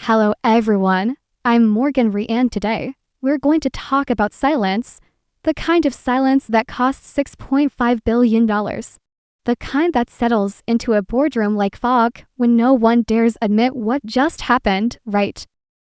Hello everyone, I'm Morgan Ree and today, we're going to talk about silence, the kind of silence that costs $6.5 billion. The kind that settles into a boardroom like fog when no one dares admit what just happened, right?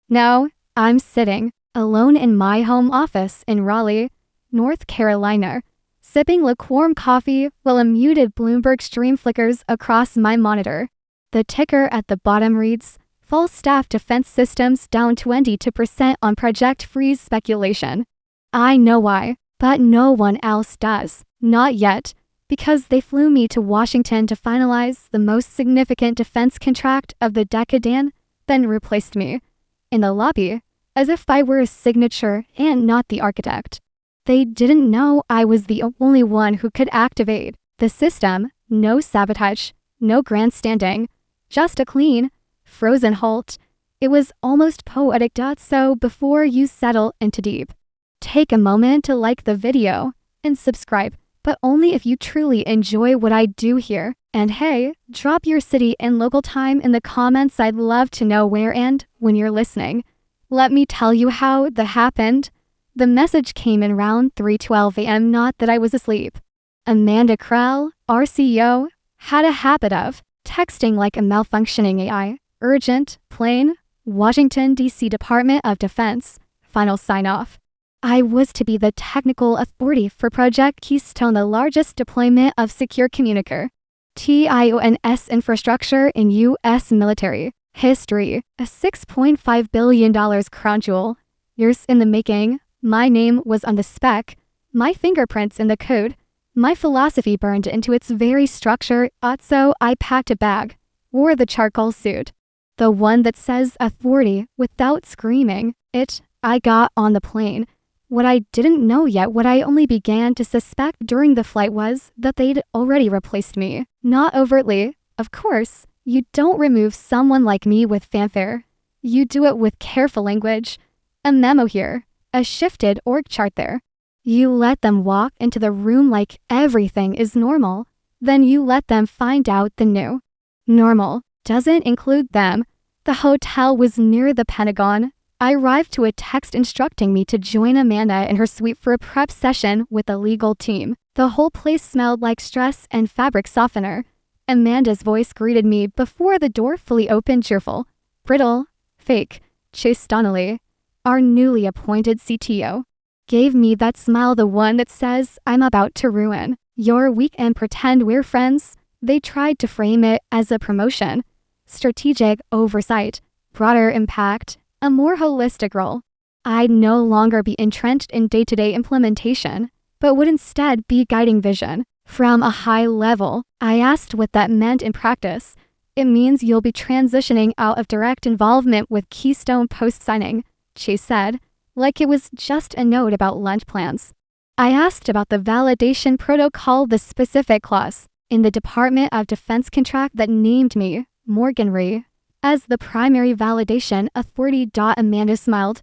Now, I'm sitting alone in my home office in Raleigh, North Carolina, sipping lukewarm coffee while a muted Bloomberg stream flickers across my monitor. The ticker at the bottom reads, Full staff defense systems down 22% on Project Freeze speculation. I know why, but no one else does. Not yet, because they flew me to Washington to finalize the most significant defense contract of the decade, then replaced me in the lobby, as if I were a signature and not the architect. They didn't know I was the only one who could activate the system. No sabotage, no grandstanding, just a clean, frozen halt. It was almost poetic. So before you settle into deep, take a moment to like the video and subscribe, but only if you truly enjoy what I do here. And hey, drop your city and local time in the comments. I'd love to know where and when you're listening. Let me tell you how that happened. The message came in around 3:12 a.m. Not that I was asleep. Amanda Krell, our CEO, had a habit of texting like a malfunctioning AI. Urgent, plain, Washington, D.C. Department of Defense, final sign-off. I was to be the technical authority for Project Keystone, the largest deployment of secure communicator TIONS infrastructure in U.S. military history. A $6.5 billion crown jewel. Years in the making. My name was on the spec, my fingerprints in the code, my philosophy burned into its very structure. So I packed a bag, wore the charcoal suit. The one that says authority without screaming it. I got on the plane. What I didn't know yet, what I only began to suspect during the flight, was that they'd already replaced me. Not overtly, of course. You don't remove someone like me with fanfare. You do it with careful language. A memo here, a shifted org chart there. You let them walk into the room like everything is normal. Then you let them find out the new normal doesn't include them. The hotel was near the Pentagon. I arrived to a text instructing me to join Amanda in her suite for a prep session with the legal team. The whole place smelled like stress and fabric softener. Amanda's voice greeted me before the door fully opened, cheerful, brittle, fake. Chase Donnelly, our newly appointed CTO, gave me that smile, the one that says, I'm about to ruin your week and pretend we're friends. They tried to frame it as a promotion, strategic oversight, broader impact, a more holistic role. I'd no longer be entrenched in day-to-day implementation, but would instead be guiding vision from a high level. I asked what that meant in practice. It means you'll be transitioning out of direct involvement with Keystone post-signing, Chase said, like it was just a note about lunch plans. I asked about the validation protocol, the specific clause in the Department of Defense contract that named me, Morgan Ree, as the primary validation authority. Amanda smiled.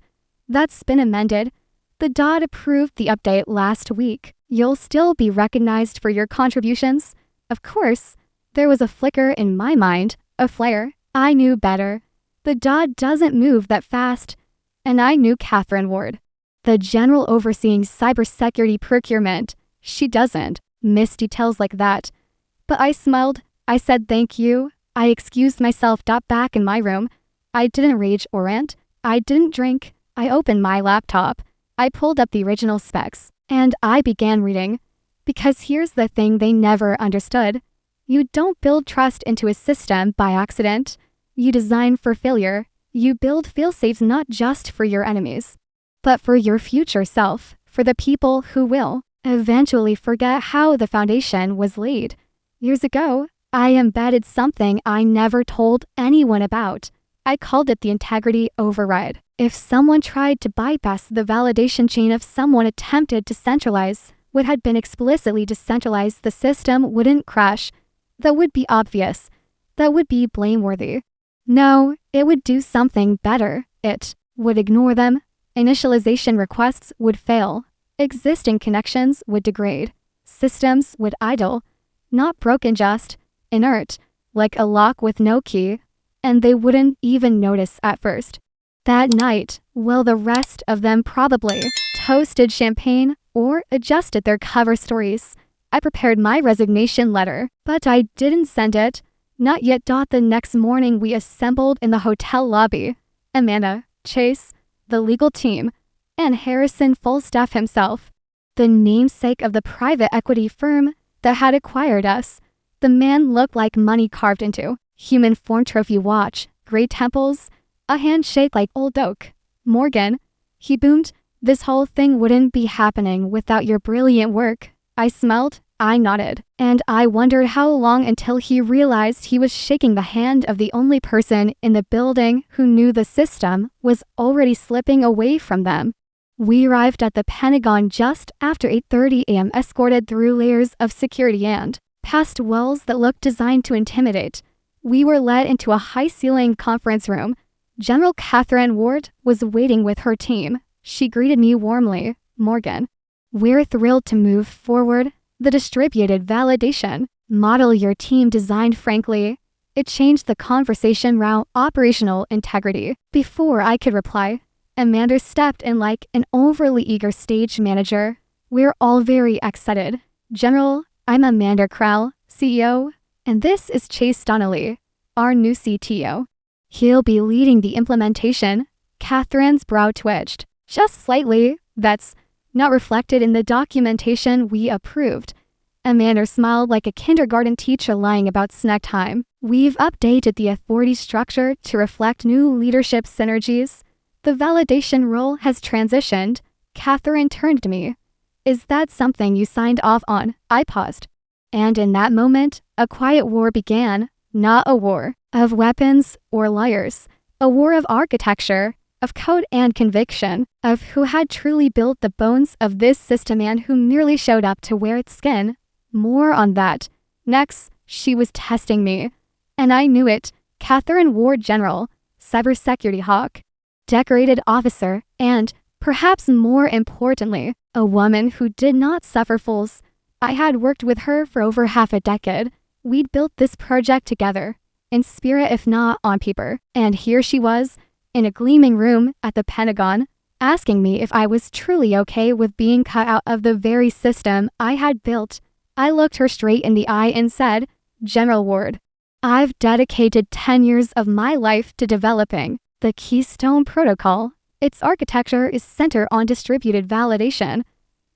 That's been amended. The DOT approved the update last week. You'll still be recognized for your contributions. Of course, there was a flicker in my mind, a flare. I knew better. The DOT doesn't move that fast. And I knew Catherine Ward, the general overseeing cybersecurity procurement. She doesn't miss details like that. But I smiled. I said thank you. I excused myself. Back in my room, I didn't rage or rant. I didn't drink. I opened my laptop. I pulled up the original specs, and I began reading. Because here's the thing they never understood. You don't build trust into a system by accident. You design for failure. You build fail-safes not just for your enemies, but for your future self, for the people who will eventually forget how the foundation was laid. Years ago, I embedded something I never told anyone about. I called it the integrity override. If someone tried to bypass the validation chain, if someone attempted to centralize what had been explicitly decentralized, the system wouldn't crash. That would be obvious. That would be blameworthy. No, it would do something better. It would ignore them. Initialization requests would fail. Existing connections would degrade. Systems would idle. Not broken, just inert, like a lock with no key. and they wouldn't even notice at first. That night, while the rest of them probably toasted champagne or adjusted their cover stories, I prepared my resignation letter, but I didn't send it. Not yet. The next morning we assembled in the hotel lobby. Amanda, Chase, the legal team, and Harrison Falstaff himself, the namesake of the private equity firm that had acquired us. The man looked like money carved into human form. Trophy watch, gray temples, a handshake like old oak. Morgan, he boomed, this whole thing wouldn't be happening without your brilliant work. I smiled, I nodded, and I wondered how long until he realized he was shaking the hand of the only person in the building who knew the system was already slipping away from them. We arrived at the Pentagon just after 8:30 a.m., escorted through layers of security and past walls that looked designed to intimidate. We were led into a high-ceiling conference room. General Catherine Ward was waiting with her team. She greeted me warmly. Morgan, we're thrilled to move forward the distributed validation model your team designed. Frankly, it changed the conversation around operational integrity. Before I could reply, Amanda stepped in like an overly eager stage manager. We're all very excited. General, I'm Amanda Crowell, CEO, and this is Chase Donnelly, our new CTO. He'll be leading the implementation. Catherine's brow twitched, just slightly. That's not reflected in the documentation we approved. Amanda smiled like a kindergarten teacher lying about snack time. We've updated the authority structure to reflect new leadership synergies. The validation role has transitioned. Catherine turned to me. Is that something you signed off on? I paused. And in that moment, a quiet war began. Not a war of weapons or liars. A war of architecture, of code and conviction, of who had truly built the bones of this system and who merely showed up to wear its skin. More on that. Next, she was testing me. And I knew it. Catherine Ward, General, Cybersecurity Hawk, decorated officer, and, perhaps more importantly, a woman who did not suffer fools. I had worked with her for over half a decade. We'd built this project together, in spirit if not on paper. And here she was, in a gleaming room at the Pentagon, asking me if I was truly okay with being cut out of the very system I had built. I looked her straight in the eye and said, General Ward, I've dedicated 10 years of my life to developing the Keystone Protocol. Its architecture is centered on distributed validation.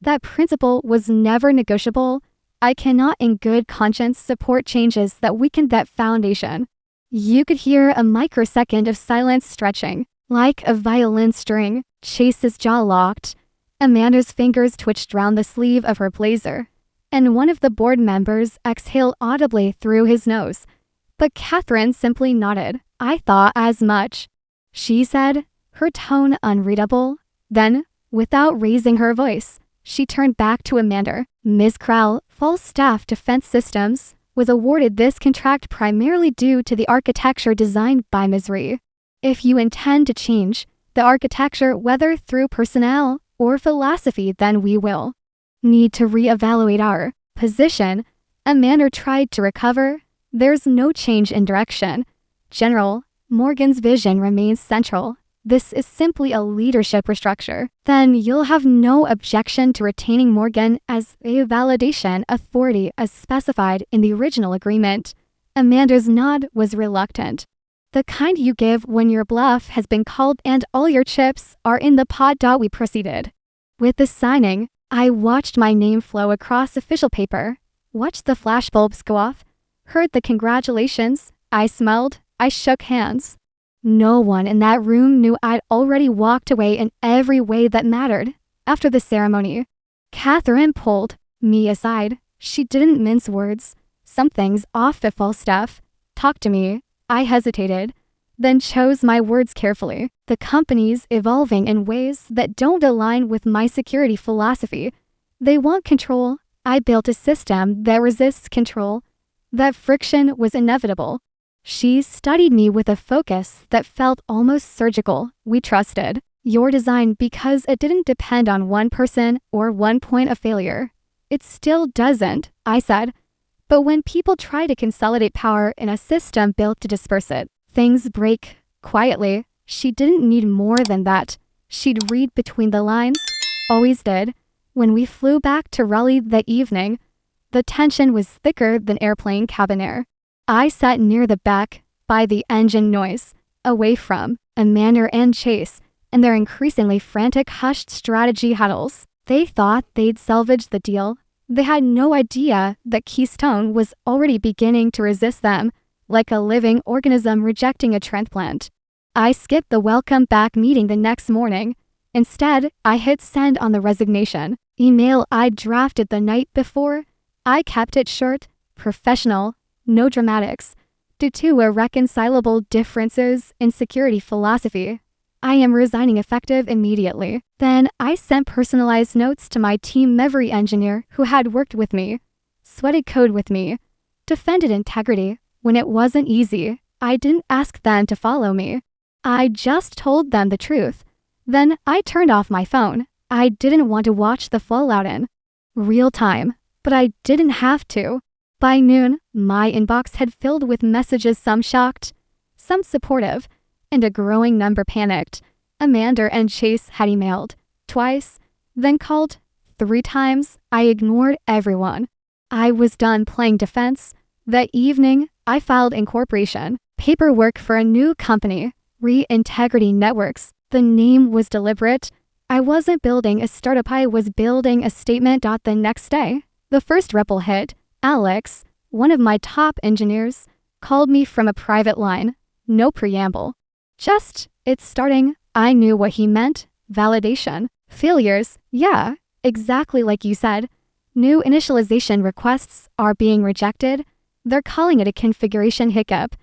That principle was never negotiable. I cannot in good conscience support changes that weaken that foundation. You could hear a microsecond of silence stretching, like a violin string. Chase's jaw locked. Amanda's fingers twitched round the sleeve of her blazer, and one of the board members exhaled audibly through his nose. But Catherine simply nodded. I thought as much. She said, her tone unreadable. Then, without raising her voice, she turned back to Amanda. Ms. Crowell, Falstaff Defense Systems, was awarded this contract primarily due to the architecture designed by Ms. Ree. If you intend to change the architecture, whether through personnel or philosophy, then we will need to reevaluate our position. Amanda tried to recover. There's no change in direction. General, Morgan's vision remains central. This is simply a leadership restructure. Then you'll have no objection to retaining Morgan as a validation authority as specified in the original agreement. Amanda's nod was reluctant. The kind you give when your bluff has been called and all your chips are in the pot. We proceeded with the signing. I watched my name flow across official paper, watched the flashbulbs go off, heard the congratulations. I smiled. I shook hands. No one in that room knew I'd already walked away in every way that mattered. After the ceremony, Catherine pulled me aside. She didn't mince words. Something's off at Falstaff. Talk to me. I hesitated, then chose my words carefully. The company's evolving in ways that don't align with my security philosophy. They want control. I built a system that resists control. That friction was inevitable. She studied me with a focus that felt almost surgical. We trusted your design because it didn't depend on one person or one point of failure. It still doesn't, I said. But when people try to consolidate power in a system built to disperse it, Things break quietly. She didn't need more than that. She'd read between the lines. Always did. When we flew back to Raleigh that evening, the tension was thicker than airplane cabin air. I sat near the back, by the engine noise, away from Amanda and Chase and their increasingly frantic hushed strategy huddles. They thought they'd salvaged the deal. They had no idea that Keystone was already beginning to resist them, like a living organism rejecting a transplant. I skipped the welcome back meeting the next morning. Instead, I hit send on the resignation email I'd drafted the night before. I kept it short, professional, no dramatics, due to irreconcilable differences in security philosophy. I am resigning effective immediately. Then I sent personalized notes to my team memory engineer who had worked with me, sweated code with me, defended integrity when it wasn't easy. I didn't ask them to follow me. I just told them the truth. Then I turned off my phone. I didn't want to watch the fallout in real time, but I didn't have to. By noon, my inbox had filled with messages, some shocked, some supportive, and a growing number panicked. Amanda and Chase had emailed twice, then called 3 times. I ignored everyone. I was done playing defense. That evening, I filed incorporation paperwork for a new company, Integrity Networks. The name was deliberate. I wasn't building a startup, I was building a statement. The next day, the first ripple hit. Alex, one of my top engineers, called me from a private line. No preamble. Just, it's starting. I knew what he meant. Validation. Failures. Yeah, exactly like you said. New initialization requests are being rejected. They're calling it a configuration hiccup.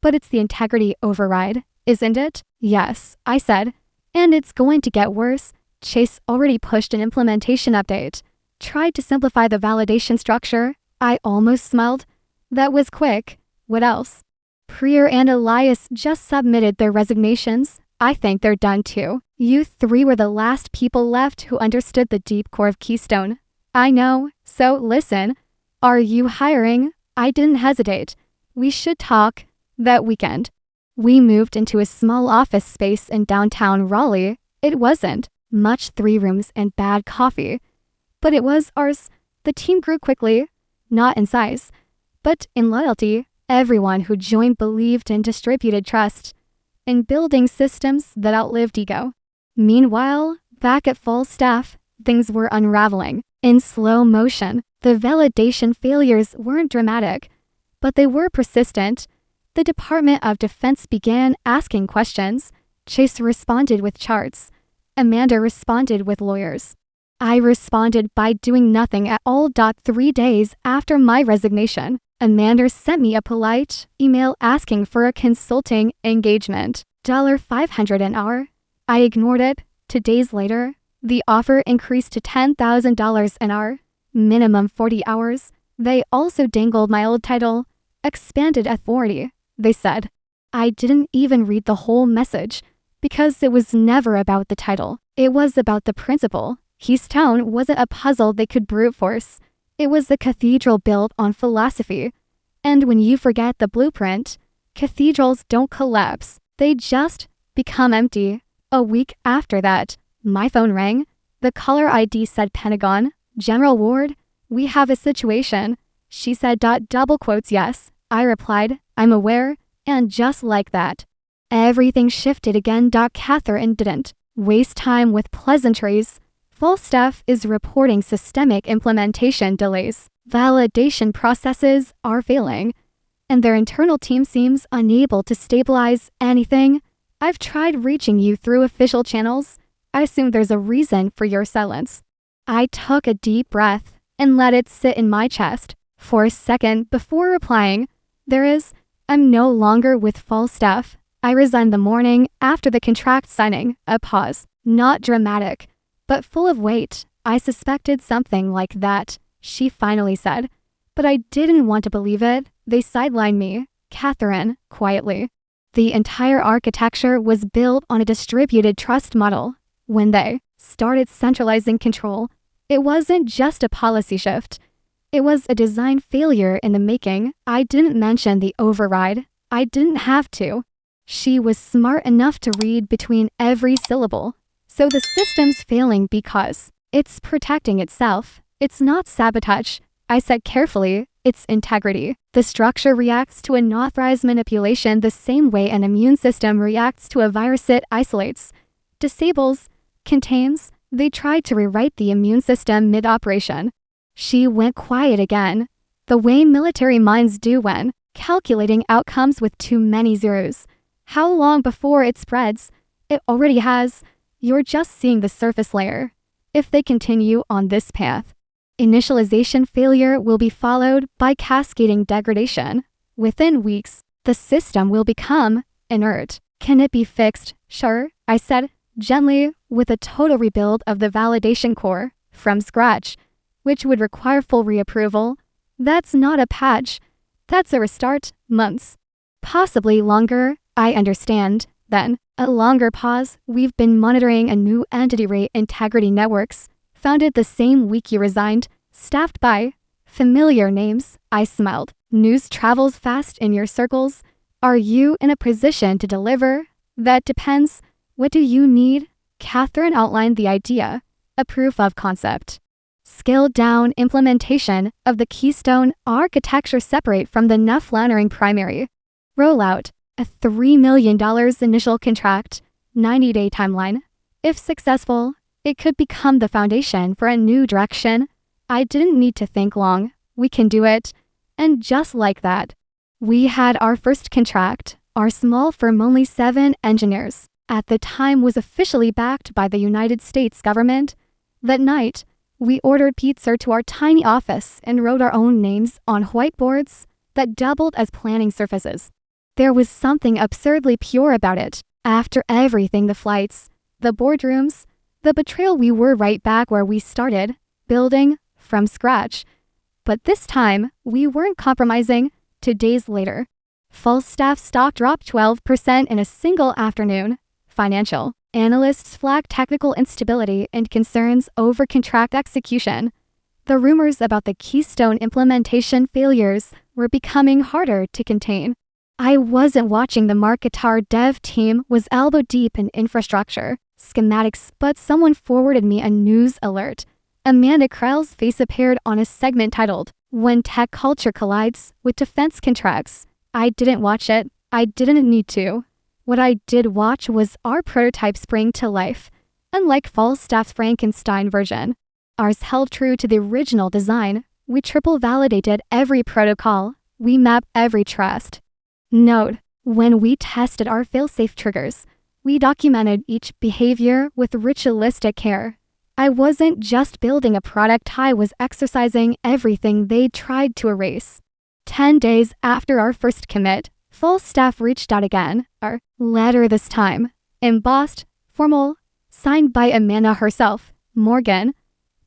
But it's the integrity override, isn't it? Yes, I said. And it's going to get worse. Chase already pushed an implementation update. Tried to simplify the validation structure. I almost smiled. That was quick. What else? Priya and Elias just submitted their resignations. I think they're done too. You 3 were the last people left who understood the deep core of Keystone. I know. So listen. Are you hiring? I didn't hesitate. We should talk. That weekend, we moved into a small office space in downtown Raleigh. It wasn't much, 3 rooms and bad coffee, but it was ours. The team grew quickly, not in size, but in loyalty. Everyone who joined believed in distributed trust, in building systems that outlived ego. Meanwhile, back at full staff, things were unraveling in slow motion. The validation failures weren't dramatic, but they were persistent. The Department of Defense began asking questions. Chase responded with charts. Amanda responded with lawyers. I responded by doing nothing at all. 3 days after my resignation, Amanda sent me a polite email asking for a consulting engagement, $500 an hour. I ignored it. 2 days later, the offer increased to $10,000 an hour, minimum 40 hours. They also dangled my old title, expanded authority. They said. I didn't even read the whole message because it was never about the title. It was about the principle. Keystone wasn't a puzzle they could brute force. It was a cathedral built on philosophy. And when you forget the blueprint, cathedrals don't collapse. They just become empty. A week after that, my phone rang. The caller ID said Pentagon. General Ward, we have a situation. She said, double quotes, yes. I replied, I'm aware, and just like that, everything shifted again. Catherine didn't waste time with pleasantries. Full staff is reporting systemic implementation delays. Validation processes are failing, and their internal team seems unable to stabilize anything. I've tried reaching you through official channels. I assume there's a reason for your silence. I took a deep breath and let it sit in my chest for a second before replying. There is. I'm no longer with full staff. I resigned the morning after the contract signing. A pause. Not dramatic, but full of weight. I suspected something like that, she finally said. But I didn't want to believe it. They sidelined me. Catherine, quietly. The entire architecture was built on a distributed trust model. When they started centralizing control, it wasn't just a policy shift. It was a design failure in the making. I didn't mention the override. I didn't have to. She was smart enough to read between every syllable. So the system's failing because it's protecting itself. It's not sabotage. I said carefully, it's integrity. The structure reacts to unauthorized manipulation the same way an immune system reacts to a virus it isolates, disables, contains. They tried to rewrite the immune system mid-operation. She went quiet again, the way military minds do when calculating outcomes with too many zeros. How long before it spreads? It already has. You're just seeing the surface layer. If they continue on this path, initialization failure will be followed by cascading degradation. Within weeks, the system will become inert. Can it be fixed? Sure, I said, gently, with a total rebuild of the validation core, from scratch, which would require full reapproval. That's not a patch. That's a restart, months. Possibly longer, I understand. Then, a longer pause. We've been monitoring a new entity rate integrity networks, founded the same week you resigned, staffed by familiar names. I smiled. News travels fast in your circles. Are you in a position to deliver? That depends. What do you need? Catherine outlined the idea, a proof of concept. Scaled down implementation of the Keystone architecture separate from the Nuff-Lannering primary. Rollout. A $3 million initial contract, 90-day timeline. If successful, it could become the foundation for a new direction. I didn't need to think long. We can do it. And just like that, we had our first contract. Our small firm, only 7 engineers, at the time was officially backed by the United States government. That night, we ordered pizza to our tiny office and wrote our own names on whiteboards that doubled as planning surfaces. There was something absurdly pure about it. After everything, the flights, the boardrooms, the betrayal, we were right back where we started, building from scratch. But this time, we weren't compromising. 2 days later, full staff stock dropped 12% in a single afternoon. Financial analysts flagged technical instability and concerns over contract execution. The rumors about the Keystone implementation failures were becoming harder to contain. I wasn't watching. The Marketar dev team was elbow deep in infrastructure, schematics, but someone forwarded me a news alert. Amanda Krell's face appeared on a segment titled, "When Tech Culture Collides with Defense Contracts." I didn't watch it. I didn't need to. What I did watch was our prototype spring to life. Unlike Falstaff's Frankenstein version, ours held true to the original design. We triple validated every protocol. We mapped every trust. Note, when we tested our failsafe triggers, we documented each behavior with ritualistic care. I wasn't just building a product, I was exercising everything they tried to erase. 10 days after our first commit, full staff reached out again. Our letter this time, embossed, formal, signed by Amanda herself, Morgan.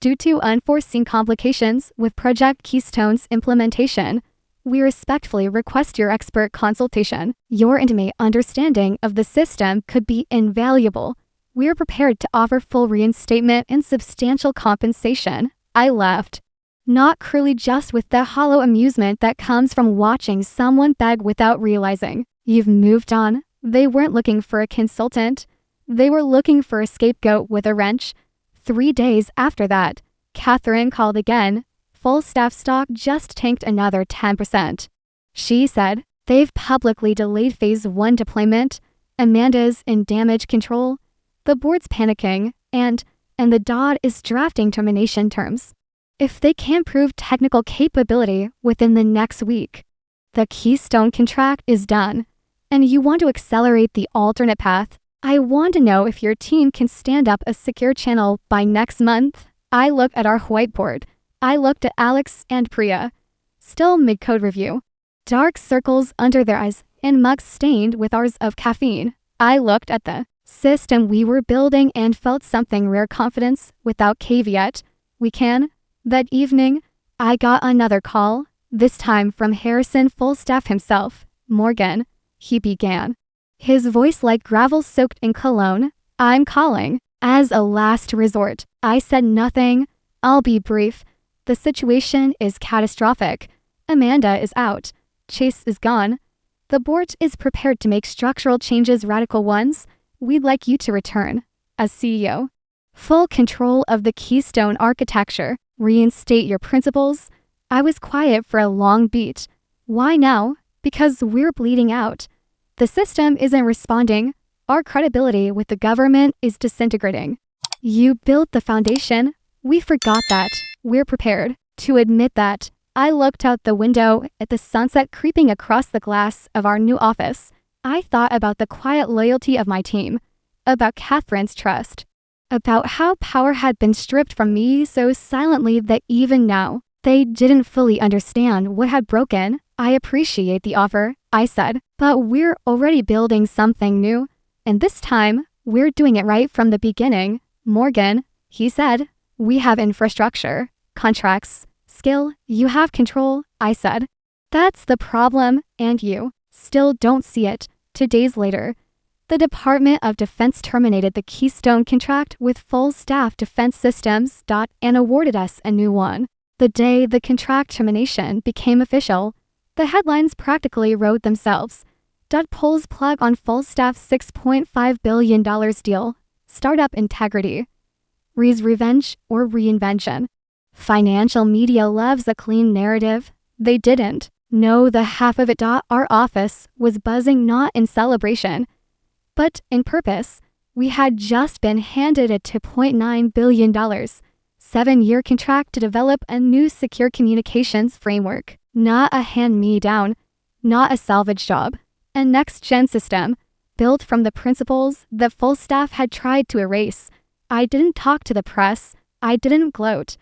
Due to unforeseen complications with Project Keystone's implementation, we respectfully request your expert consultation. Your intimate understanding of the system could be invaluable. We're prepared to offer full reinstatement and substantial compensation. I laughed. Not cruelly, just with the hollow amusement that comes from watching someone beg without realizing you've moved on. They weren't looking for a consultant. They were looking for a scapegoat with a wrench. 3 days after that, Catherine called again. Full staff stock just tanked another 10%. She said, they've publicly delayed phase 1 deployment. Amanda's in damage control. The board's panicking, and the DOD is drafting termination terms. If they can't prove technical capability within the next week, the Keystone contract is done. And you want to accelerate the alternate path. I want to know if your team can stand up a secure channel by next month. I looked at our whiteboard. I looked at Alex and Priya, still mid-code review. Dark circles under their eyes and mugs stained with ours of caffeine. I looked at the system we were building and felt something rare, confidence without caveat. We can. That evening, I got another call, this time from Harrison full staff himself, Morgan. He began, his voice like gravel soaked in cologne. I'm calling. As a last resort. I said nothing. I'll be brief. The situation is catastrophic. Amanda is out. Chase is gone. The board is prepared to make structural changes, radical ones. We'd like you to return, as CEO. Full control of the Keystone architecture. Reinstate your principles. I was quiet for a long beat. Why now? Because we're bleeding out. The system isn't responding. Our credibility with the government is disintegrating. You built the foundation. We forgot that. We're prepared to admit that. I looked out the window at the sunset creeping across the glass of our new office. I thought about the quiet loyalty of my team, about Catherine's trust, about how power had been stripped from me so silently that even now, they didn't fully understand what had broken. I appreciate the offer, I said, but we're already building something new. And this time, we're doing it right from the beginning. Morgan, he said, we have infrastructure, contracts, skill, you have control, I said. That's the problem, and you still don't see it. 2 days later, the Department of Defense terminated the Keystone contract with full staff defense systems. And awarded us a new one. The day the contract termination became official, the headlines practically wrote themselves. Pulls plug on full staff $6.5 billion deal. Startup integrity. Re's revenge or reinvention. Financial media loves a clean narrative. They didn't know the half of it. Our office was buzzing not in celebration, but in purpose. We had just been handed a $2.9 billion, 7-year contract to develop a new secure communications framework. Not a hand-me-down, not a salvage job. A next-gen system, built from the principles that full staff had tried to erase. I didn't talk to the press. I didn't gloat.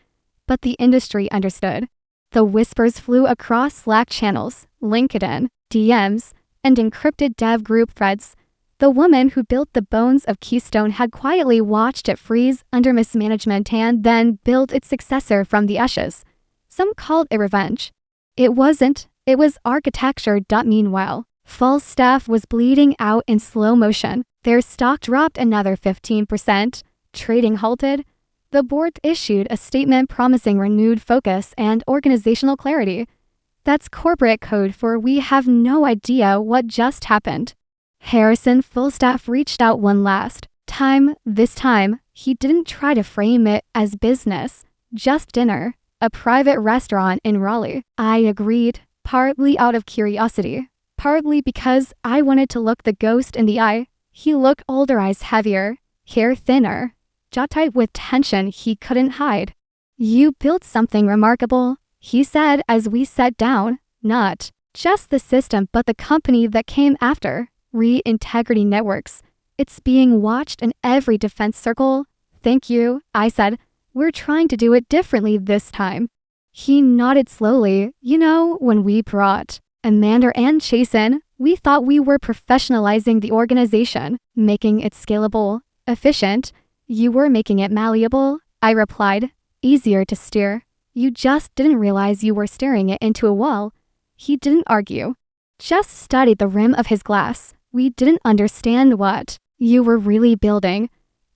But the industry understood. The whispers flew across Slack channels, LinkedIn, DMs, and encrypted dev group threads. The woman who built the bones of Keystone had quietly watched it freeze under mismanagement and then built its successor from the ashes. Some called it revenge. It wasn't. It was architecture. Meanwhile, full staff was bleeding out in slow motion. Their stock dropped another 15%. Trading halted. The board issued a statement promising renewed focus and organizational clarity. That's corporate code for we have no idea what just happened. Harrison full staff reached out one last time. This time, he didn't try to frame it as business, just dinner, a private restaurant in Raleigh. I agreed, partly out of curiosity, partly because I wanted to look the ghost in the eye. He looked older, eyes heavier, hair thinner, jaw tight with tension he couldn't hide. You built something remarkable, he said as we sat down. Not just the system but the company that came after, Re-Integrity Networks. It's being watched in every defense circle. Thank you, I said. We're trying to do it differently this time. He nodded slowly. You know, when we brought Amanda and Chasen, we thought we were professionalizing the organization, making it scalable, efficient. You were making it malleable, I replied. Easier to steer. You just didn't realize you were staring it into a wall. He didn't argue. Just studied the rim of his glass. We didn't understand what you were really building.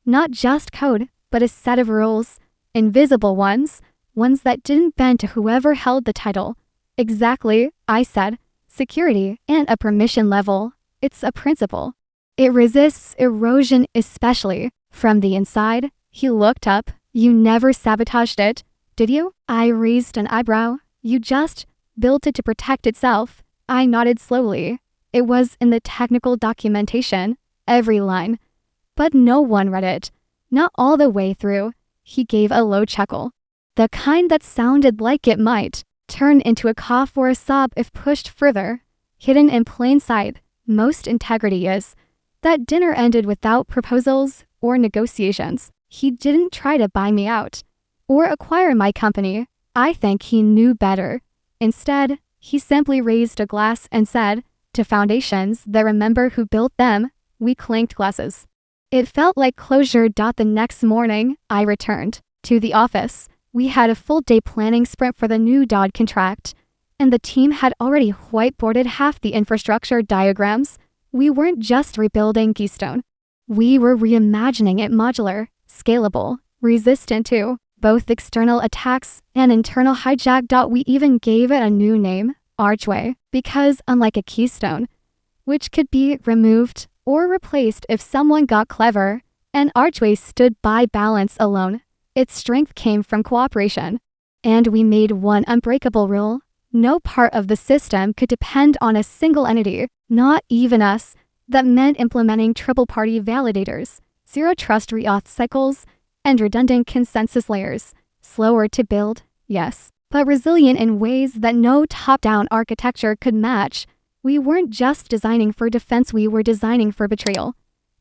Not just code, but a set of rules. Invisible ones. Ones that didn't bend to whoever held the title. Exactly, I said. Security and a permission level. It's a principle. It resists erosion, especially from the inside. He looked up. You never sabotaged it, did you? I raised an eyebrow. You just built it to protect itself. I nodded slowly. It was in the technical documentation, every line. But no one read it. Not all the way through. He gave a low chuckle. The kind that sounded like it might turn into a cough or a sob if pushed further. Hidden in plain sight, most integrity is. That dinner ended without proposals or negotiations. He didn't try to buy me out or acquire my company. I think he knew better. Instead, he simply raised a glass and said, to foundations that remember who built them. We clinked glasses. It felt like closure. The next morning, I returned to the office. We had a full day planning sprint for the new DOD contract, and the team had already whiteboarded half the infrastructure diagrams. We weren't just rebuilding Keystone. We were reimagining it modular, scalable, resistant to both external attacks and internal hijack. We even gave it a new name, Archway, because unlike a Keystone, which could be removed or replaced if someone got clever. An archway stood by balance alone. Its strength came from cooperation. And we made one unbreakable rule. No part of the system could depend on a single entity, not even us. That meant implementing triple-party validators, zero-trust reauth cycles, and redundant consensus layers. Slower to build, yes, but resilient in ways that no top-down architecture could match. We weren't just designing for defense, we were designing for betrayal.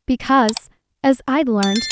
Because, as I'd learned,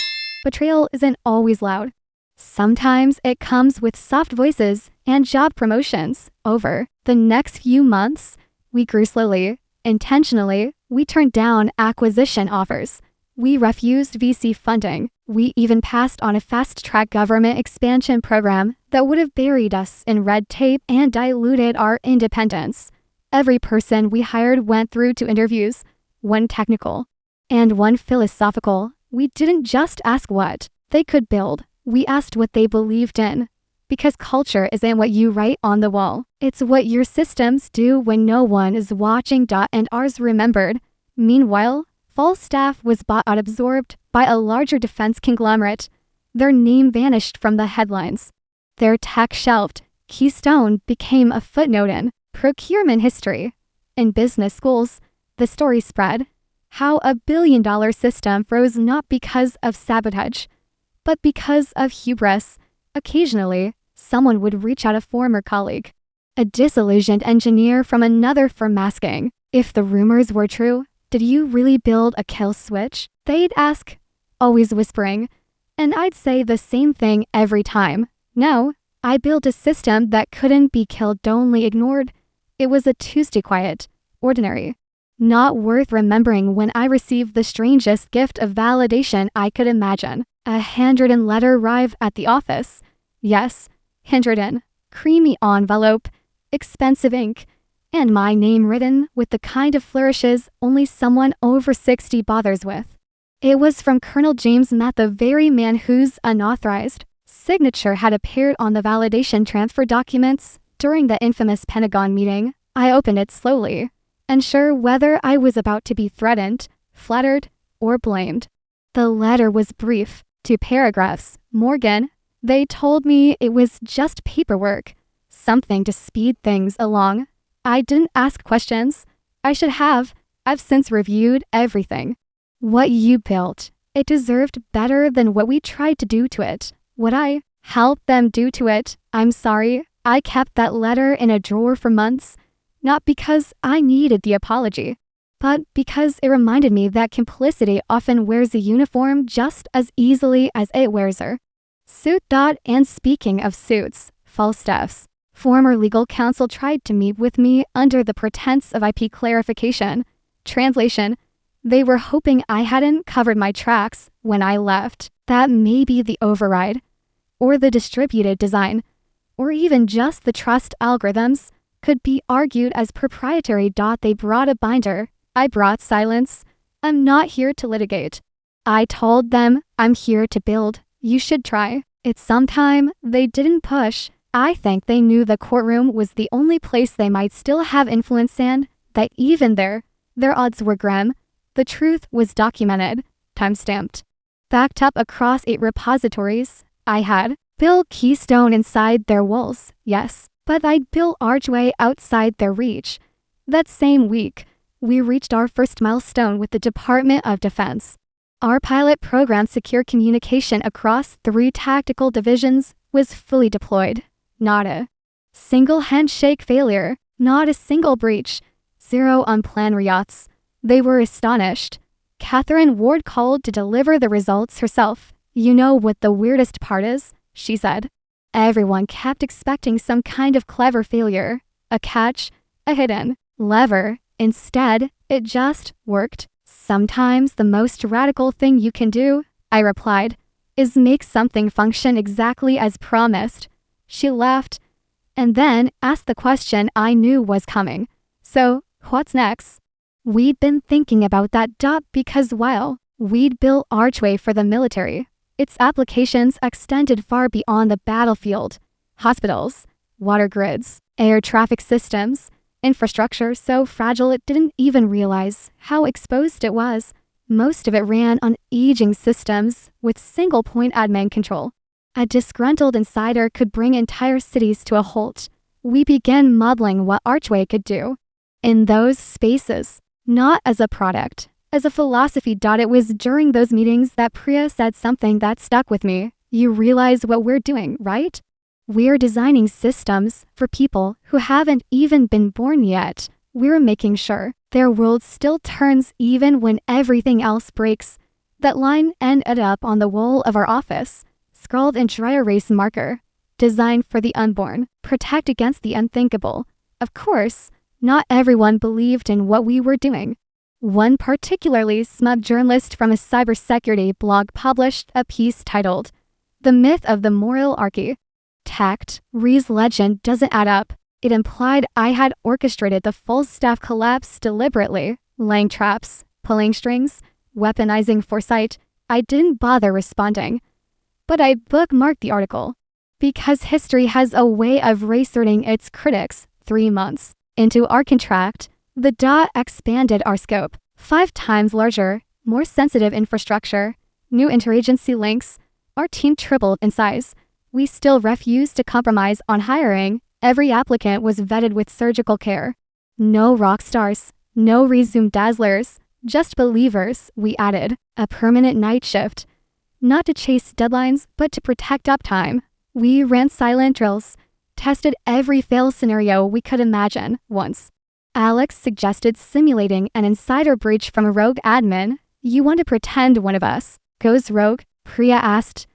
betrayal isn't always loud. Sometimes it comes with soft voices and job promotions. Over the next few months, we grew slowly. Intentionally, we turned down acquisition offers. We refused VC funding. We even passed on a fast-track government expansion program that would have buried us in red tape and diluted our independence. Every person we hired went through two interviews, one technical and one philosophical. We didn't just ask what they could build. We asked what they believed in. Because culture isn't what you write on the wall. It's what your systems do when no one is watching. And ours remembered. Meanwhile, Falstaff was bought out, absorbed by a larger defense conglomerate. Their name vanished from the headlines. Their tech shelved. Keystone became a footnote in procurement history. In business schools, the story spread. How a billion-dollar system froze not because of sabotage, but because of hubris. Occasionally, someone would reach out, a former colleague, a disillusioned engineer from another firm, asking if the rumors were true. Did you really build a kill switch? They'd ask, always whispering, and I'd say the same thing every time. No, I built a system that couldn't be killed, only ignored. It was a Tuesday, quiet, ordinary, not worth remembering, when I received the strangest gift of validation I could imagine. A handwritten letter arrived at the office. Yes, handwritten, creamy envelope, expensive ink, and my name written with the kind of flourishes only someone over 60 bothers with. It was from Colonel James Matt, the very man whose unauthorized signature had appeared on the validation transfer documents during the infamous Pentagon meeting. I opened it slowly, unsure whether I was about to be threatened, flattered, or blamed. The letter was brief, 2 paragraphs. Morgan, they told me it was just paperwork, something to speed things along. I didn't ask questions. I should have. I've since reviewed everything. What you built, it deserved better than what we tried to do to it. What I helped them do to it. I'm sorry. I kept that letter in a drawer for months, not because I needed the apology, but because it reminded me that complicity often wears a uniform just as easily as it wears her suit. And speaking of suits, Falstaff's former legal counsel tried to meet with me under the pretense of IP clarification. Translation: they were hoping I hadn't covered my tracks when I left. That maybe the override, or the distributed design, or even just the trust algorithms could be argued as proprietary. They brought a binder. I brought silence. I'm not here to litigate. I told them, I'm here to build. You should try. It's sometime. They didn't push. I think they knew the courtroom was the only place they might still have influence, and that even there, their odds were grim. The truth was documented, timestamped, backed up across 8 repositories. I had built Keystone inside their walls, yes, but I'd built Archway outside their reach. That same week, we reached our first milestone with the Department of Defense. Our pilot program, Secure Communication across 3 tactical divisions, was fully deployed. Not a single handshake failure, not a single breach, 0 unplanned riots. They were astonished. Catherine Ward called to deliver the results herself. You know what the weirdest part is? She said. Everyone kept expecting some kind of clever failure, a catch, a hidden lever. Instead, it just worked. Sometimes the most radical thing you can do, I replied, is make something function exactly as promised. She laughed, and then asked the question I knew was coming. So, what's next? We'd been thinking about that. Because while we'd built Archway for the military, its applications extended far beyond the battlefield. Hospitals, water grids, air traffic systems, Infrastructure so fragile it didn't even realize how exposed it was. Most of it ran on aging systems with single-point admin control. A disgruntled insider could bring entire cities to a halt. We began modeling what Archway could do in those spaces, not as a product, as a philosophy. It was during those meetings that Priya said something that stuck with me. You realize what we're doing, right? We're designing systems for people who haven't even been born yet. We're making sure their world still turns even when everything else breaks. That line ended up on the wall of our office, scrawled in dry erase marker. Designed for the unborn, protect against the unthinkable. Of course, not everyone believed in what we were doing. One particularly smug journalist from a cybersecurity blog published a piece titled, "The Myth of the Moral Architect. Ree's legend doesn't add up." It implied I had orchestrated the full staff collapse deliberately, laying traps, pulling strings, weaponizing foresight. I didn't bother responding, but I bookmarked the article. Because history has a way of reasserting its critics. 3 months into our contract, the DA expanded our scope. 5 times larger, more sensitive infrastructure, new interagency links. Our team tripled in size. We still refused to compromise on hiring. Every applicant was vetted with surgical care. No rock stars, no resume dazzlers, just believers. We added a permanent night shift, not to chase deadlines, but to protect uptime. We ran silent drills, tested every fail scenario we could imagine. Once, Alex suggested simulating an insider breach from a rogue admin. You want to pretend one of us goes rogue? Priya asked,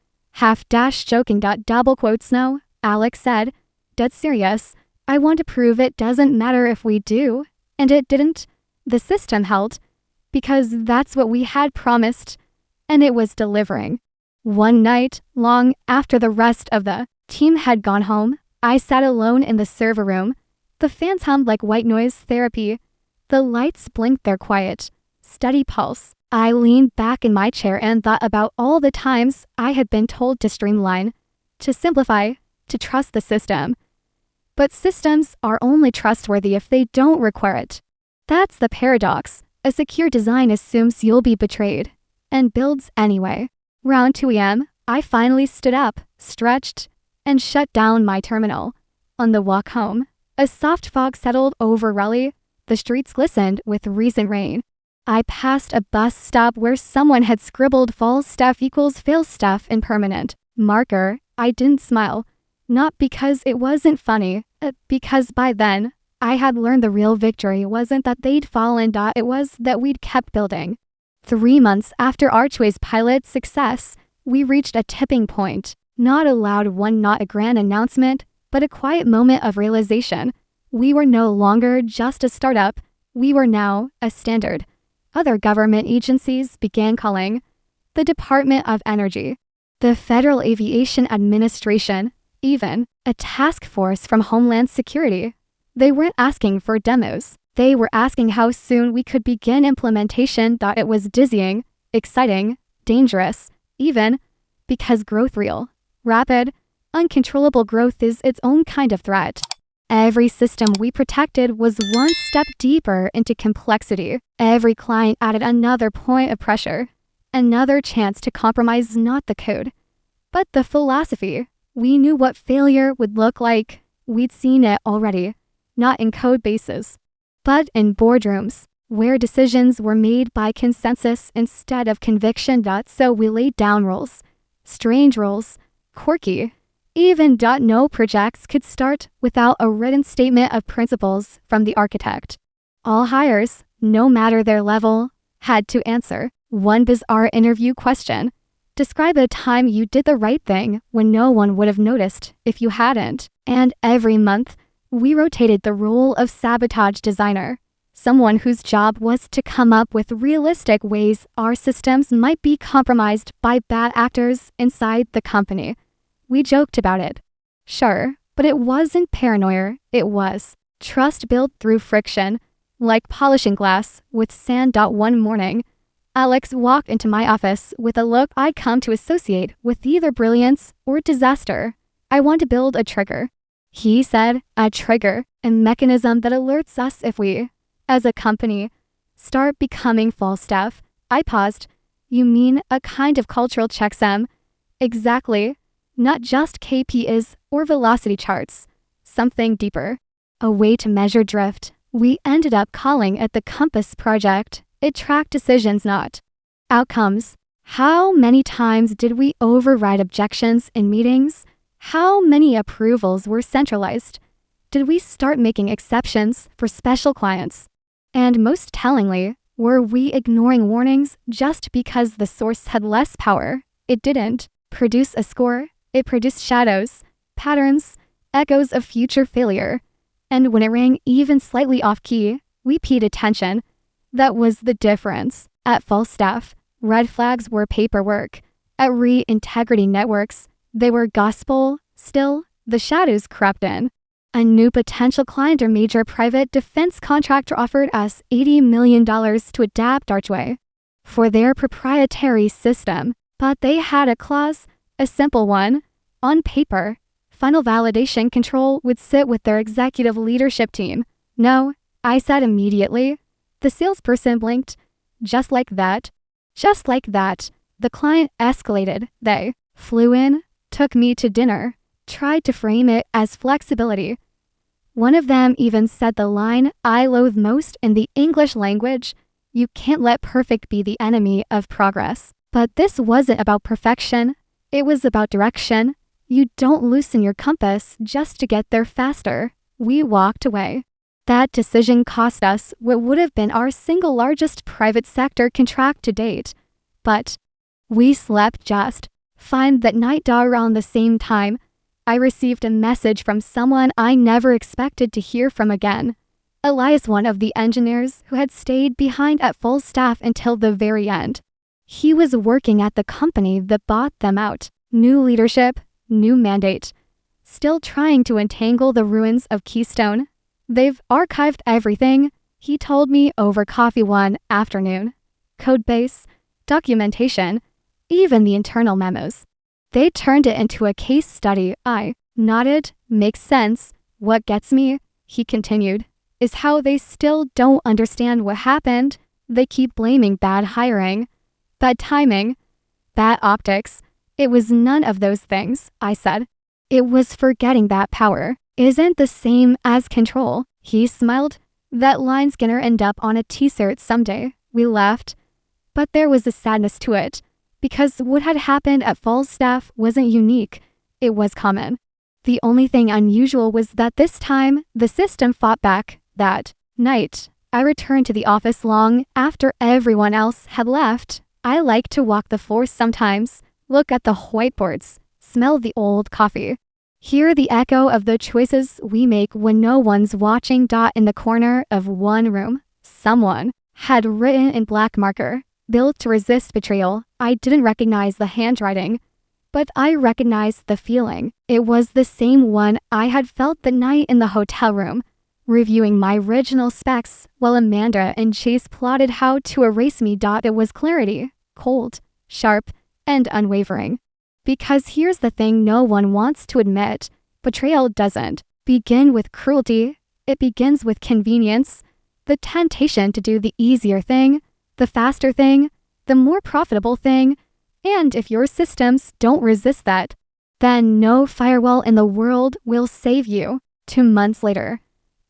half-joking. Double quotes. No, Alex said, dead serious. I want to prove it doesn't matter if we do. And it didn't. The system held, because that's what we had promised, and it was delivering. One night, long after the rest of the team had gone home, I sat alone in the server room. The fans hummed like white noise therapy. The lights blinked their quiet, steady pulse. I leaned back in my chair and thought about all the times I had been told to streamline, to simplify, to trust the system. But systems are only trustworthy if they don't require it. That's the paradox. A secure design assumes you'll be betrayed, and builds anyway. Around 2 a.m., I finally stood up, stretched, and shut down my terminal. On the walk home, a soft fog settled over Raleigh. The streets glistened with recent rain. I passed a bus stop where someone had scribbled fall staff equals fail staff in permanent marker. I didn't smile, not because it wasn't funny, because by then, I had learned the real victory wasn't that they'd fallen. It was that we'd kept building. 3 months after Archway's pilot success, we reached a tipping point. Not a loud one, not a grand announcement, but a quiet moment of realization. We were no longer just a startup. We were now a standard. Other government agencies began calling. The Department of Energy, the Federal Aviation Administration, even a task force from Homeland Security. They weren't asking for demos. They were asking how soon we could begin implementation. It was dizzying, exciting, dangerous, even because growth, real, rapid, uncontrollable growth, is its own kind of threat. Every system we protected was one step deeper into complexity. Every client added another point of pressure, another chance to compromise not the code, but the philosophy. We knew what failure would look like. We'd seen it already, not in code bases, but in boardrooms, where decisions were made by consensus instead of conviction. So we laid down rules, strange rules, quirky, even. No projects could start without a written statement of principles from the architect. All hires, no matter their level, had to answer one bizarre interview question. Describe a time you did the right thing when no one would have noticed if you hadn't. And every month, we rotated the role of sabotage designer, someone whose job was to come up with realistic ways our systems might be compromised by bad actors inside the company. We joked about it. Sure, but it wasn't paranoia, it was trust built through friction, like polishing glass with sand. One morning, Alex walked into my office with a look I'd come to associate with either brilliance or disaster. I want to build a trigger. He said, a trigger, a mechanism that alerts us if we, as a company, start becoming false staff. I paused. You mean a kind of cultural checksum? Exactly. Not just KPIs or velocity charts. Something deeper. A way to measure drift. We ended up calling it the Compass Project. It tracked decisions, not outcomes. How many times did we override objections in meetings? How many approvals were centralized? Did we start making exceptions for special clients? And most tellingly, were we ignoring warnings just because the source had less power? It didn't produce a score. It produced shadows, patterns, echoes of future failure. And when it rang even slightly off-key, we paid attention. That was the difference. At Falstaff, red flags were paperwork. At Re-Integrity Networks, they were gospel. Still, the shadows crept in. A new potential client or major private defense contractor offered us $80 million to adapt Archway for their proprietary system, but they had a clause, a simple one. On paper, final validation control would sit with their executive leadership team. No, I said immediately. The salesperson blinked. Just like that. Just like that. The client escalated. They flew in, took me to dinner, tried to frame it as flexibility. One of them even said the line I loathe most in the English language: you can't let perfect be the enemy of progress. But this wasn't about perfection. It was about direction. You don't loosen your compass just to get there faster. We walked away. That decision cost us what would have been our single largest private sector contract to date. But we slept just fine that night. Around the same time, I received a message from someone I never expected to hear from again. Elias, one of the engineers who had stayed behind at full staff until the very end. He was working at the company that bought them out. New leadership, new mandate. Still trying to untangle the ruins of Keystone. They've archived everything, he told me over coffee one afternoon. Codebase, documentation, even the internal memos. They turned it into a case study. I nodded. Makes sense. What gets me, he continued, is how they still don't understand what happened. They keep blaming bad hiring, bad timing, bad optics. It was none of those things, I said. It was forgetting that power isn't the same as control. He smiled. That line's gonna end up on a t-shirt someday. We laughed. But there was a sadness to it. Because what had happened at Falstaff wasn't unique. It was common. The only thing unusual was that this time, the system fought back. That night, I returned to the office long after everyone else had left. I like to walk the floor sometimes, look at the whiteboards, smell the old coffee, hear the echo of the choices we make when no one's watching. In the corner of one room, someone had written in black marker, "Built to resist betrayal." I didn't recognize the handwriting, but I recognized the feeling. It was the same one I had felt the night in the hotel room, reviewing my original specs while Amanda and Chase plotted how to erase me. It was clarity, cold, sharp, and unwavering. Because here's the thing no one wants to admit: betrayal doesn't begin with cruelty, it begins with convenience, the temptation to do the easier thing, the faster thing, the more profitable thing. And if your systems don't resist that, then no firewall in the world will save you. 2 months later,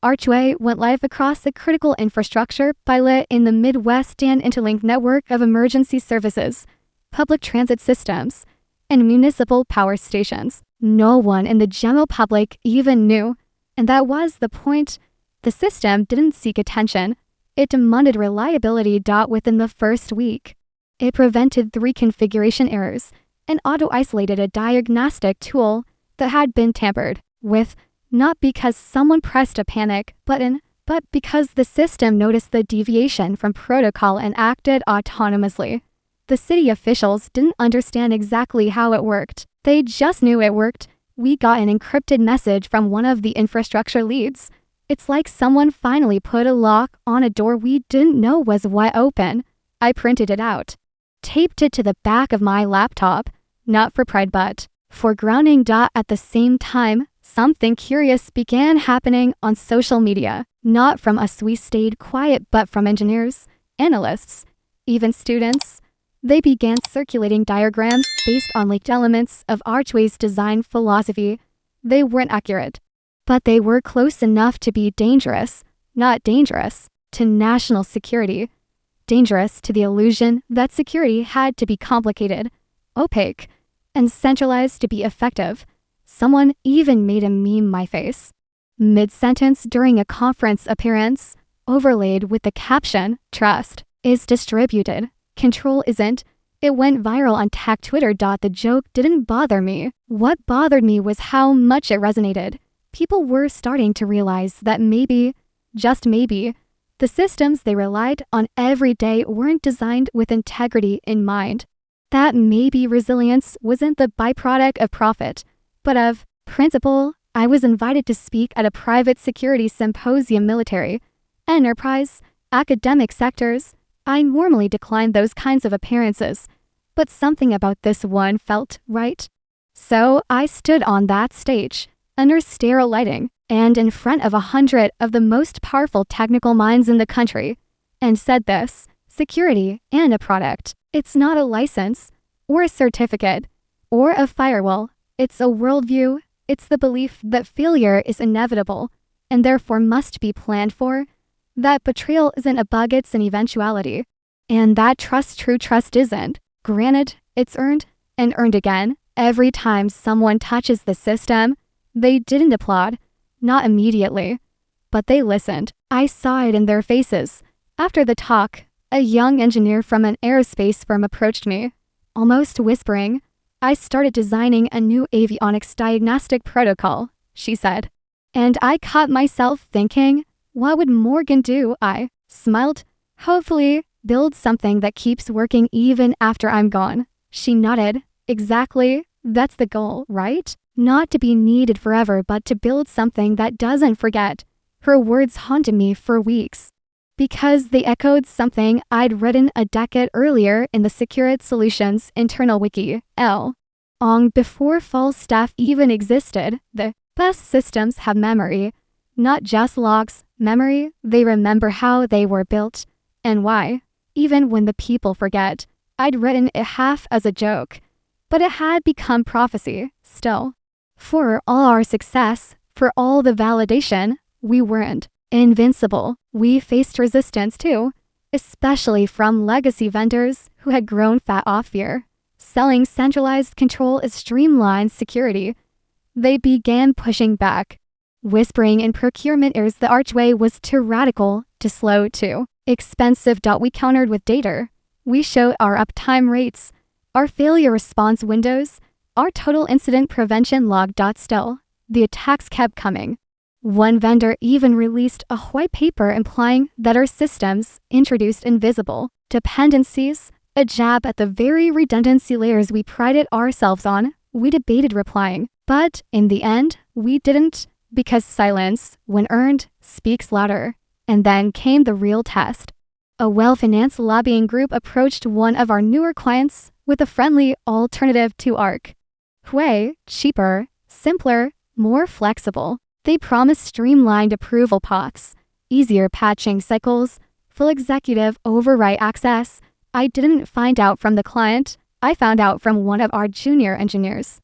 Archway went live across a critical infrastructure pilot in the Midwest and interlinked network of emergency services, public transit systems, and municipal power stations. No one in the general public even knew, and that was the point. The system didn't seek attention. It demanded reliability. Within the first week, it prevented 3 configuration errors and auto-isolated a diagnostic tool that had been tampered with, not because someone pressed a panic button, but because the system noticed the deviation from protocol and acted autonomously. The city officials didn't understand exactly how it worked. They just knew it worked. We got an encrypted message from one of the infrastructure leads. It's like someone finally put a lock on a door we didn't know was wide open. I printed it out, taped it to the back of my laptop, not for pride but for grounding. At the same time, Something curious began happening on social media. Not from us, we stayed quiet, but from engineers, analysts, even students. They began circulating diagrams based on leaked elements of Archway's design philosophy. They weren't accurate, but they were close enough to be dangerous, not dangerous, to national security. Dangerous to the illusion that security had to be complicated, opaque, and centralized to be effective. Someone even made a meme my face. Mid-sentence during a conference appearance, overlaid with the caption, "Trust is distributed, control isn't." It went viral on tech Twitter. The joke didn't bother me. What bothered me was how much it resonated. People were starting to realize that maybe, just maybe, the systems they relied on every day weren't designed with integrity in mind. That maybe resilience wasn't the byproduct of profit, but of principle. I was invited to speak at a private security symposium, military, enterprise, academic sectors. I normally decline those kinds of appearances, but something about this one felt right. So I stood on that stage, under sterile lighting, and in front of 100 of the most powerful technical minds in the country, and said this: security and a product. It's not a license, or a certificate, or a firewall. It's a worldview. It's the belief that failure is inevitable, and therefore must be planned for, that betrayal isn't a bug, it's an eventuality, and that true trust isn't. Granted, it's earned, and earned again, every time someone touches the system. They didn't applaud, not immediately, but they listened. I saw it in their faces. After the talk, a young engineer from an aerospace firm approached me, almost whispering. "I started designing a new avionics diagnostic protocol," she said. And I caught myself thinking, what would Morgan do? I smiled. "Hopefully, build something that keeps working even after I'm gone." She nodded. "Exactly. That's the goal, right? Not to be needed forever, but to build something that doesn't forget." Her words haunted me for weeks, because they echoed something I'd written a decade earlier in the Security Solutions internal wiki, long before false staff even existed. The best systems have memory, not just logs, memory. They remember how they were built and why, even when the people forget. I'd written it half as a joke, but it had become prophecy still. For all our success, for all the validation, we weren't invincible. We faced resistance too, especially from legacy vendors who had grown fat off fear. Selling centralized control as streamlined security. They began pushing back, whispering in procurement ears the Archway was too radical, too slow, too expensive. We countered with data. We showed our uptime rates, our failure response windows, our total incident prevention log. Still, the attacks kept coming. One vendor even released a white paper implying that our systems introduced invisible dependencies, a jab at the very redundancy layers we prided ourselves on. We debated replying, but in the end, we didn't, because silence, when earned, speaks louder. And then came the real test. A well-financed lobbying group approached one of our newer clients with a friendly alternative to Arc. Way cheaper, simpler, more flexible. They promised streamlined approval paths, easier patching cycles, full executive override access. I didn't find out from the client. I found out from one of our junior engineers,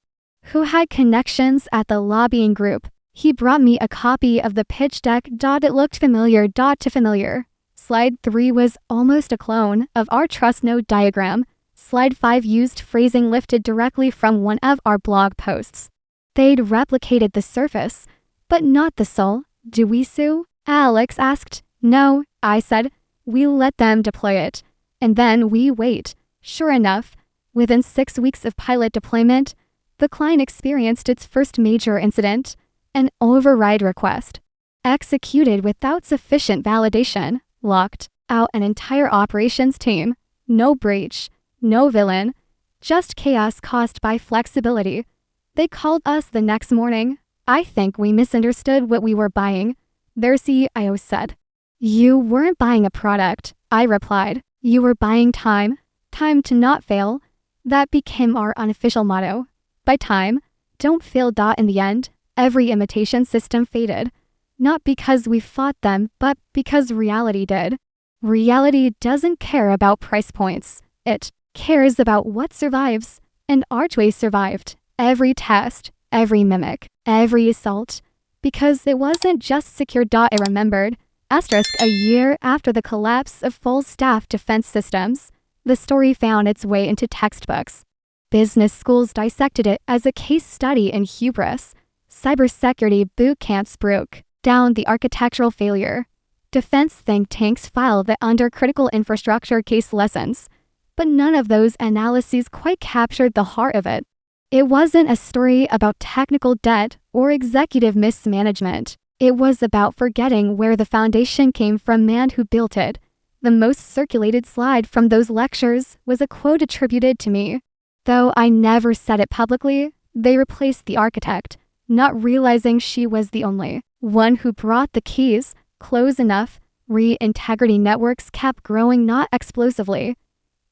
who had connections at the lobbying group. He brought me a copy of the pitch deck. It looked familiar. To familiar. Slide 3 was almost a clone of our trust node diagram. Slide 5 used phrasing lifted directly from one of our blog posts. They'd replicated the surface, but not the soul. "Do we sue?" Alex asked. "No," I said. "We let them deploy it, and then we wait." Sure enough, within 6 weeks of pilot deployment, the client experienced its first major incident, an override request, executed without sufficient validation, locked out an entire operations team. No breach, no villain, just chaos caused by flexibility. They called us the next morning. "I think we misunderstood what we were buying," their CIO said. "You weren't buying a product," I replied. "You were buying time. Time to not fail." That became our unofficial motto. Buy time, don't fail. In the end, Every imitation system faded. Not because we fought them, but because reality did. Reality doesn't care about price points. It cares about what survives. And Archway survived. Every test, every mimic, every assault. Because it wasn't just secure. I remembered. A year after the collapse of full-staff defense systems, the story found its way into textbooks. Business schools dissected it as a case study in hubris. Cybersecurity boot camps broke down the architectural failure. Defense think tanks filed it under critical infrastructure case lessons. But none of those analyses quite captured the heart of it. It wasn't a story about technical debt or executive mismanagement. It was about forgetting where the foundation came from, man who built it. The most circulated slide from those lectures was a quote attributed to me. Though I never said it publicly, they replaced the architect, not realizing she was the only one who brought the keys close enough. Integrity networks kept growing, not explosively,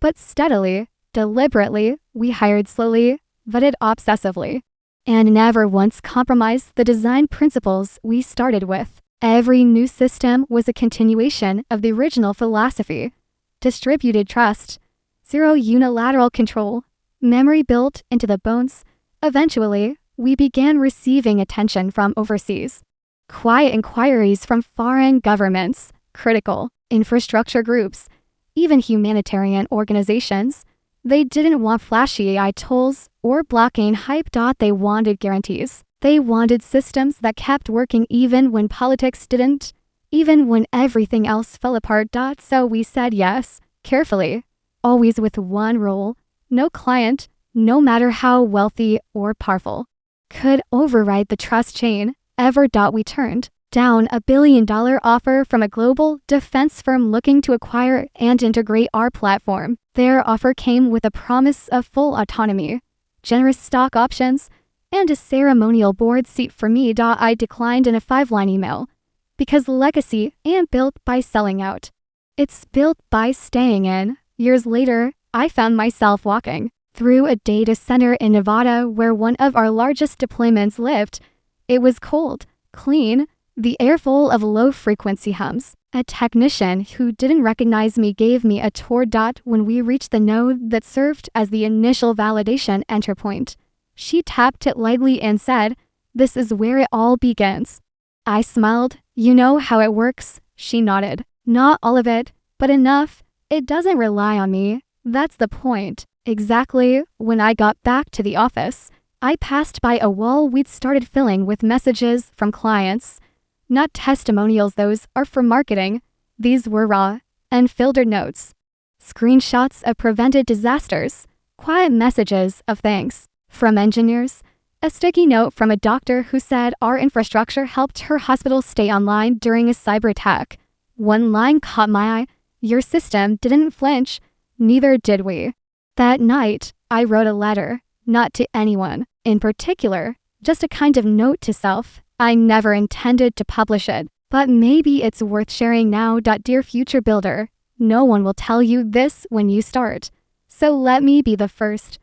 but steadily, deliberately. We hired slowly, vetted obsessively, and never once compromised the design principles we started with. Every new system was a continuation of the original philosophy. Distributed trust, zero unilateral control, memory built into the bones. Eventually, we began receiving attention from overseas. Quiet inquiries from foreign governments, critical infrastructure groups, even humanitarian organizations. They didn't want flashy AI tools or blockchain hype. They wanted guarantees. They wanted systems that kept working even when politics didn't, even when everything else fell apart. So we said yes, carefully, always with one rule: no client, no matter how wealthy or powerful, could override the trust chain ever. We turned down a $1 billion offer from a global defense firm looking to acquire and integrate our platform. Their offer came with a promise of full autonomy, generous stock options, and a ceremonial board seat for me. I declined in a 5-line email, because legacy ain't built by selling out. It's built by staying in. Years later, I found myself walking through a data center in Nevada where one of our largest deployments lived. It was cold, clean, the air full of low-frequency hums. A technician who didn't recognize me gave me a tour. When we reached the node that served as the initial validation entry point, she tapped it lightly and said, "This is where it all begins." I smiled. "You know how it works?" She nodded. "Not all of it, but enough. It doesn't rely on me. That's the point." Exactly. When I got back to the office, I passed by a wall we'd started filling with messages from clients. Not testimonials, those are for marketing. These were raw and filtered notes. Screenshots of prevented disasters, quiet messages of thanks from engineers, a sticky note from a doctor who said our infrastructure helped her hospital stay online during a cyber attack. One line caught my eye: "Your system didn't flinch, neither did we." That night, I wrote a letter, not to anyone in particular, just a kind of note to self. I never intended to publish it, but maybe it's worth sharing now. Dear future builder, no one will tell you this when you start, so let me be the first.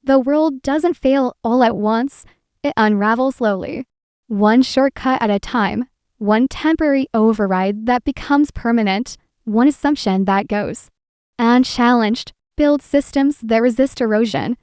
The world doesn't fail all at once, it unravels slowly. One shortcut at a time, one temporary override that becomes permanent, one assumption that goes unchallenged. Build systems that resist erosion,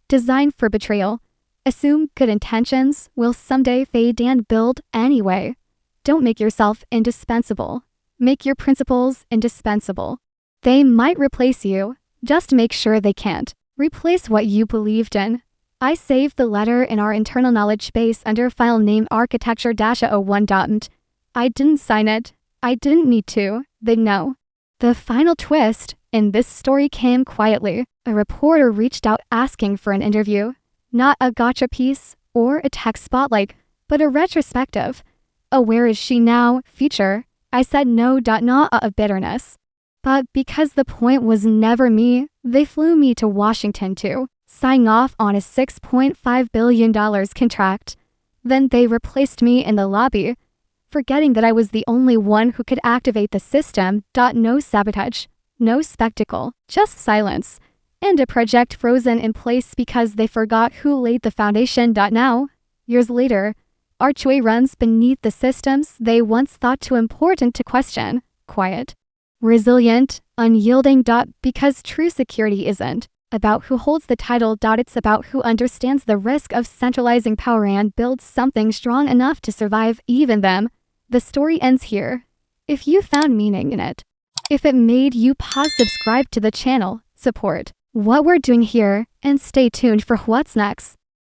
design for betrayal. Assume good intentions will someday fade and build anyway. Don't make yourself indispensable. Make your principles indispensable. They might replace you, just make sure they can't replace what you believed in. I saved the letter in our internal knowledge base under file name architecture-01. I didn't sign it. I didn't need to. They know. The final twist in this story came quietly. A reporter reached out asking for an interview. Not a gotcha piece or a tech spotlight, but a retrospective. A "where is she now" feature. I said no. Not out of bitterness, but because the point was never me. They flew me to Washington to sign off on a $6.5 billion contract. Then they replaced me in the lobby, forgetting that I was the only one who could activate the system. No sabotage, no spectacle, just silence. And a project frozen in place because they forgot who laid the foundation. Now, years later, Archway runs beneath the systems they once thought too important to question. Quiet. Resilient, unyielding. Because true security isn't about who holds the title. It's about who understands the risk of centralizing power and builds something strong enough to survive even them. The story ends here. If you found meaning in it, if it made you pause, subscribe to the channel, support what we're doing here, and stay tuned for what's next.